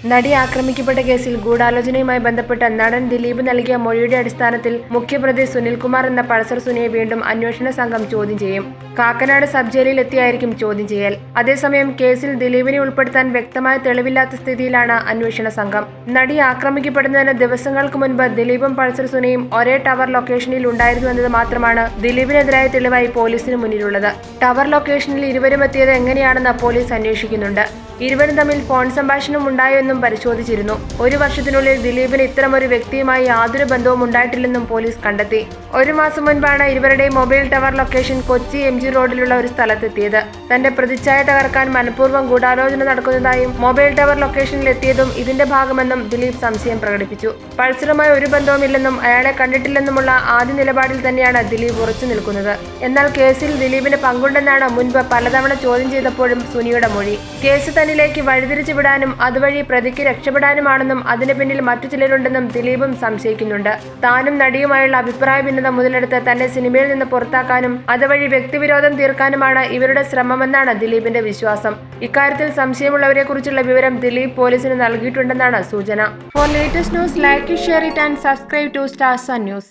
നടി ആക്രമിക്കപ്പെട്ട കേസിൽ ഗൂഢാലോചനയുമായി ബന്ധപ്പെട്ട് നടൻ ദിലീപ് നൽകിയ മൊഴിയുടെ അടിസ്ഥാനത്തിൽ മുഖ്യപ്രതി സുനിൽകുമാർ എന്ന പൾസർ സുനിയെ വീണ്ടും അന്വേഷണ സംഘം ചോദ്യം ചെയ്യും. കാക്കനാട് സബ് ജയിലിൽ എത്തിയായിരിക്കും ചോദ്യം ചെയ്യൽ. അതേസമയം കേസിൽ ദിലീപിനെ ഉൾപ്പെടുത്താൻ വ്യക്തമായ തെളിവില്ലാത്ത സ്ഥിതിയിലാണ് അന്വേഷണ സംഘം. നടി ആക്രമിക്കപ്പെടുന്നതിന് ദിവസങ്ങൾക്ക് മുൻപ് ദിലീപും പൾസർ സുനിയും ഒരേ ടവർ ലൊക്കേഷനിൽ ഉണ്ടായിരുന്നു എന്നത് മാത്രമാണ് ദിലീപിനെതിരായ തെളിവായി പോലീസിന് മുന്നിലുള്ളത്. ടവർ ലൊക്കേഷനിൽ ഇരുവരും എത്തിയത് എങ്ങനെയാണെന്ന് പോലീസ് അന്വേഷിക്കുന്നുണ്ട്. ഇരുവരും തമ്മിൽ ഫോൺ സംഭാഷണം ഉണ്ടായോ എന്നും പരിശോധിച്ചിരുന്നു. 1 വർഷത്തിനുള്ളിൽ ദിലീപിന് ഇത്തരമൊരു വ്യക്തിയുമായി യാതൊരു ബന്ധവും ഉണ്ടായിട്ടില്ലെന്നും പോലീസ് കണ്ടെത്തി. 1 മാസം മുൻപാണ് ഇരുവരുടെയും mobile tower location Kochi MG റോഡിലുള്ള ഒരു സ്ഥലത്തെത്തിയത്. തന്റെ പ്രതിച്ഛായ തകർക്കാൻ മനഃപൂർവ്വം ഗൂഢാലോചന നടക്കുന്നതായും മൊബൈൽ ടവർ ലൊക്കേഷനിൽ എത്തിയതും ഇതിന്റെ ഭാഗമെന്നും ദിലീപ് സംശയം പ്രകടിപ്പിച്ചു. പൾസറുമായി ഒരു ബന്ധവുമില്ലെന്നും അയാളെ കണ്ടിട്ടില്ലെന്നുമുള്ള ആദ്യ നിലപാടിൽ തന്നെയാണ് ദിലീപ് ഉറച്ചു നിൽക്കുന്നത്. എന്നാൽ കേസിൽ ദിലീപിന് പങ്കുണ്ടെന്നാണ് മുൻപ് പലതവണ ചോദ്യം ചെയ്തപ്പോഴും സുനിയുടെ മൊഴി. കേസ് തന്നിലേക്ക് വഴിതിരിച്ചു വിടാനും അതുവഴി പ്രതിക്ക് രക്ഷപ്പെടാനുമാണെന്നും അതിന് പിന്നിൽ മറ്റു ചിലരുണ്ടെന്നും ദിലീപും സംശയിക്കുന്നുണ്ട്. താനും നടിയുമായുള്ള അഭിപ്രായ ഭിന്നത മുതലെടുത്ത് തന്നെ സിനിമയിൽ നിന്ന് പുറത്താക്കാനും അതുവഴി വ്യക്തിവിരോധം തീർക്കാനുമാണ് ഇവരുടെ ശ്രമമെന്നാണ് ദിലീപിന്റെ വിശ്വാസം. ഇക്കാര്യത്തിൽ സംശയമുള്ളവരെ കുറിച്ചുള്ള വിവരം ദിലീപ് പോലീസിന് നൽകിയിട്ടുണ്ടെന്നാണ് സൂചന. For latest news, like, share it and subscribe to Star Sun news.